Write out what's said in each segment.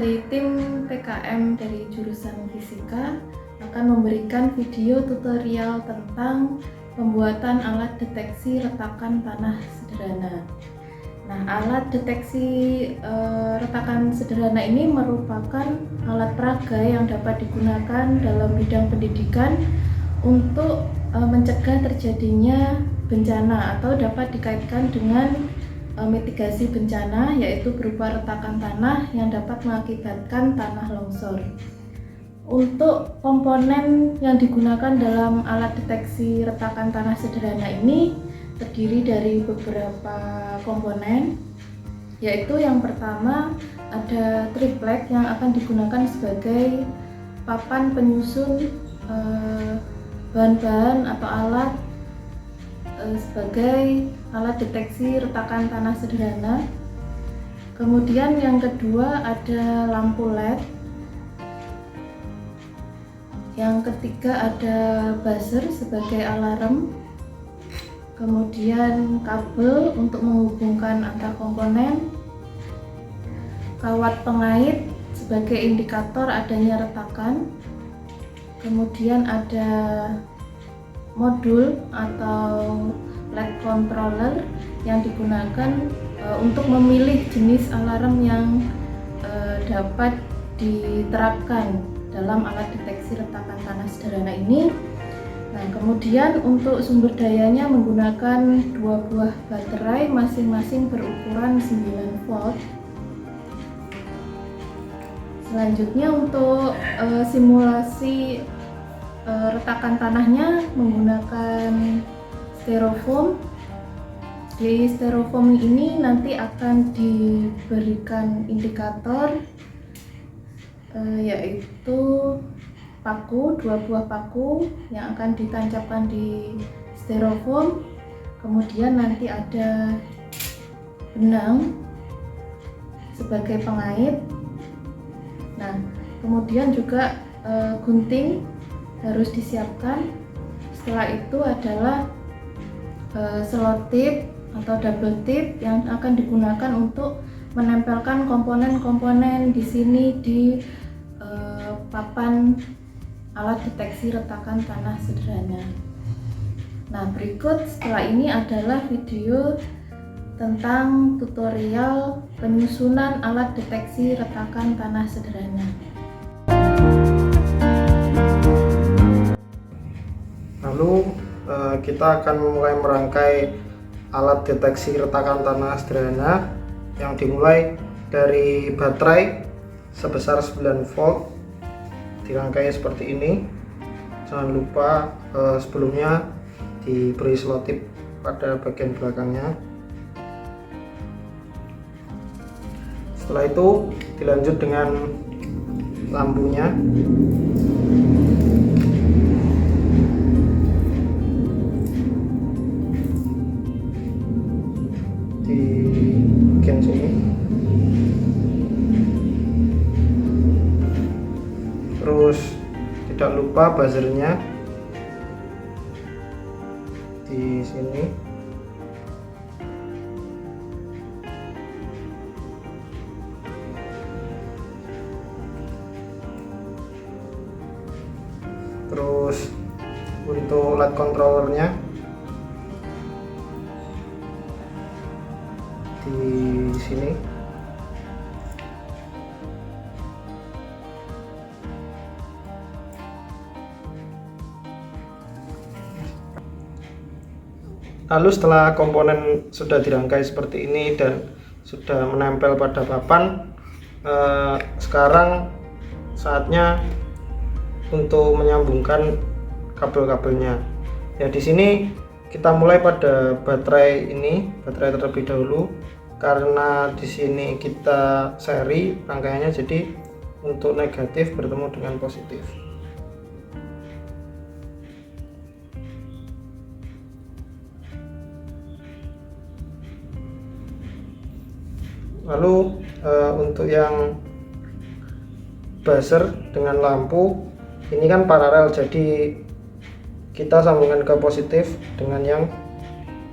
dari tim PKM dari jurusan Fisika akan memberikan video tutorial tentang pembuatan alat deteksi retakan tanah sederhana. Nah, alat deteksi retakan sederhana ini merupakan alat peraga yang dapat digunakan dalam bidang pendidikan untuk mencegah terjadinya bencana atau dapat dikaitkan dengan mitigasi bencana, yaitu berupa retakan tanah yang dapat mengakibatkan tanah longsor. Untuk komponen yang digunakan dalam alat deteksi retakan tanah sederhana ini terdiri dari beberapa komponen, yaitu yang pertama ada triplek yang akan digunakan sebagai papan penyusun bahan-bahan atau alat sebagai alat deteksi retakan tanah sederhana. Kemudian yang kedua ada lampu LED. Yang ketiga ada buzzer sebagai alarm. Kemudian kabel untuk menghubungkan antar komponen. Kawat pengait sebagai indikator adanya retakan. Kemudian ada modul atau LED controller yang digunakan untuk memilih jenis alarm yang dapat diterapkan dalam alat deteksi retakan tanah sederhana ini. Nah, kemudian untuk sumber dayanya menggunakan 2 buah baterai masing-masing berukuran 9 volt. Selanjutnya untuk simulasi retakan tanahnya menggunakan styrofoam. Di styrofoam ini nanti akan diberikan indikator yaitu paku, 2 buah paku yang akan ditancapkan di styrofoam. Kemudian nanti ada benang sebagai pengait. Nah, kemudian juga gunting harus disiapkan. Setelah itu adalah selotip atau double tip yang akan digunakan untuk menempelkan komponen-komponen di sini di papan alat deteksi retakan tanah sederhana. Nah, berikut setelah ini adalah video tentang tutorial penyusunan alat deteksi retakan tanah sederhana. Lalu kita akan mulai merangkai alat deteksi retakan tanah sederhana yang dimulai dari baterai sebesar 9 volt, dirangkai seperti ini. Jangan lupa sebelumnya diberi selotip pada bagian belakangnya. Setelah itu dilanjut dengan lampunya. Di bagian sini. Terus tidak lupa buzzernya di sini. Terus untuk LED controllernya di sini. Lalu setelah komponen sudah dirangkai seperti ini dan sudah menempel pada papan, sekarang saatnya untuk menyambungkan kabel-kabelnya. Ya, di sini kita mulai pada baterai ini, baterai terlebih dahulu, karena di sini kita seri rangkaiannya, jadi untuk negatif bertemu dengan positif. Lalu untuk yang buzzer dengan lampu ini kan paralel, jadi kita sambungkan ke positif dengan yang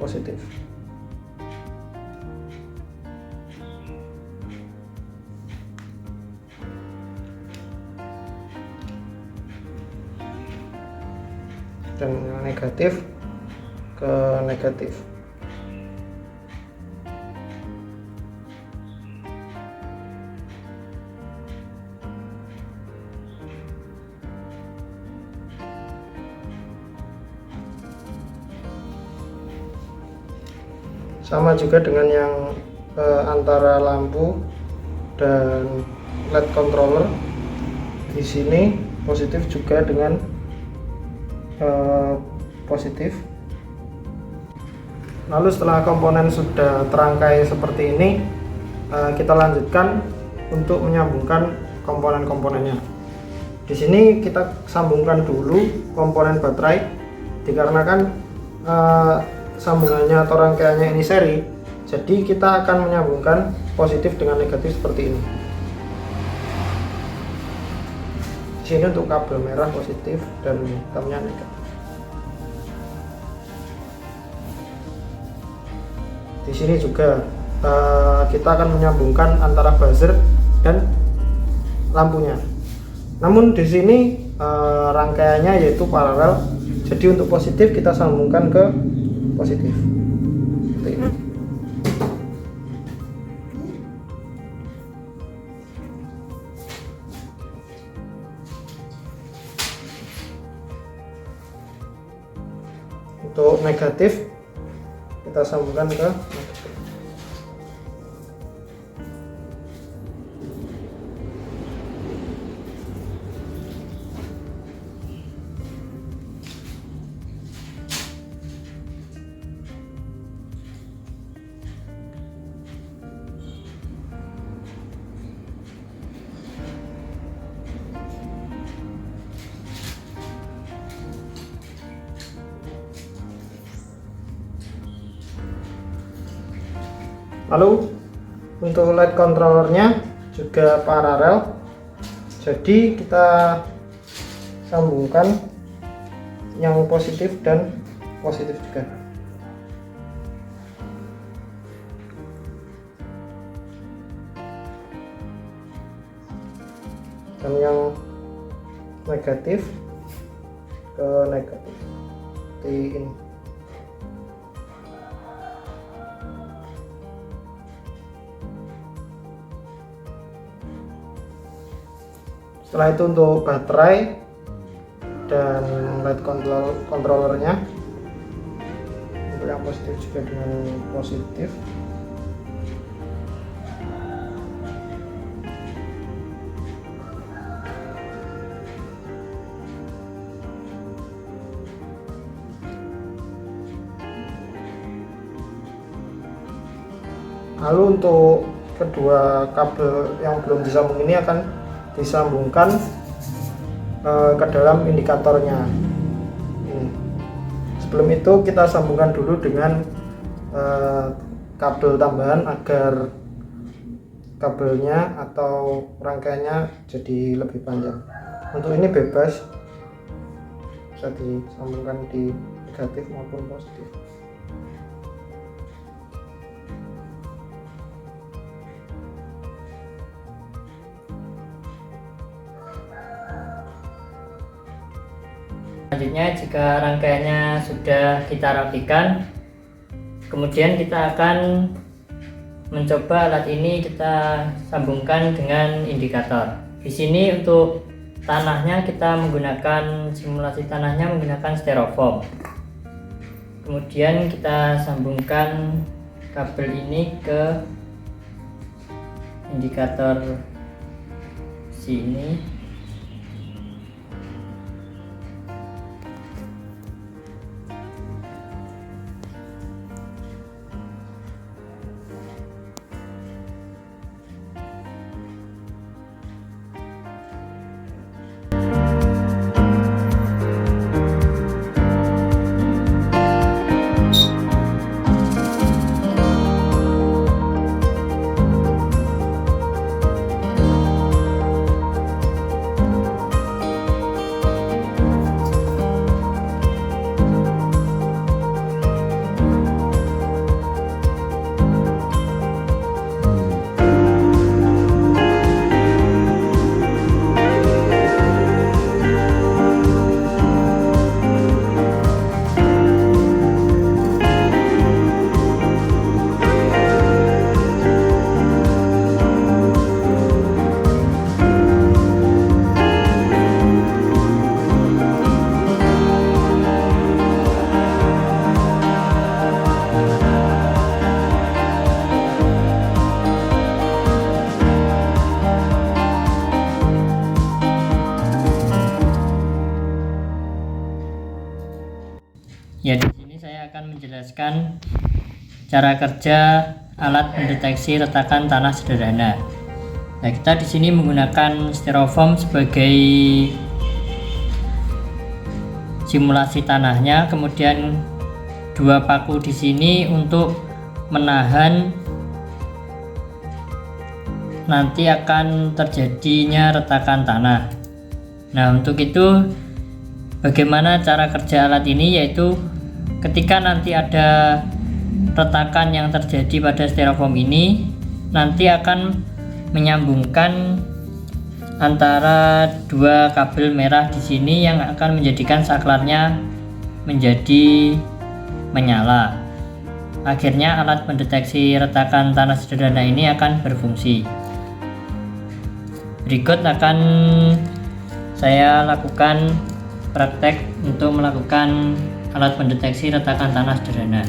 positif. dan yang negatif ke negatif. Sama juga dengan yang antara lampu dan LED controller. Di sini positif juga dengan positif. Lalu setelah komponen sudah terangkai seperti ini, kita lanjutkan untuk menyambungkan komponen-komponennya. Di sini kita sambungkan dulu komponen baterai, dikarenakan sambungannya atau rangkaiannya ini seri, jadi kita akan menyambungkan positif dengan negatif seperti ini. Di sini untuk kabel merah positif dan hitamnya negatif. Di sini juga kita akan menyambungkan antara buzzer dan lampunya. Namun di sini rangkaiannya yaitu paralel, jadi untuk positif kita sambungkan ke positif seperti ini. Untuk negatif kita sambungkan ke negatif. Lalu untuk LED controllernya juga paralel, jadi kita sambungkan yang positif dan positif juga. Dan yang negatif ke negatif seperti ini. Setelah itu untuk baterai dan LED controllernya, untuk yang positif juga dengan positif. Lalu untuk kedua kabel yang belum disambung ini akan disambungkan ke dalam indikatornya. Sebelum itu kita sambungkan dulu dengan kabel tambahan agar kabelnya atau rangkaiannya jadi lebih panjang. Untuk ini bebas, bisa disambungkan di negatif maupun positif. Selanjutnya, jika rangkaiannya sudah kita rapikan, kemudian kita akan mencoba alat ini kita sambungkan dengan indikator. Di sini untuk tanahnya kita menggunakan simulasi tanahnya menggunakan styrofoam. Kemudian kita sambungkan kabel ini ke indikator sini. Ya, di sini saya akan menjelaskan cara kerja alat pendeteksi retakan tanah sederhana. Nah, kita di sini menggunakan styrofoam sebagai simulasi tanahnya, kemudian 2 paku di sini untuk menahan nanti akan terjadinya retakan tanah. Nah, untuk itu bagaimana cara kerja alat ini, yaitu ketika nanti ada retakan yang terjadi pada styrofoam ini, nanti akan menyambungkan antara 2 kabel merah di sini yang akan menjadikan saklarnya menjadi menyala. Akhirnya alat pendeteksi retakan tanah sederhana ini akan berfungsi. Berikut akan saya lakukan praktek untuk melakukan alat pendeteksi retakan tanah sederhana.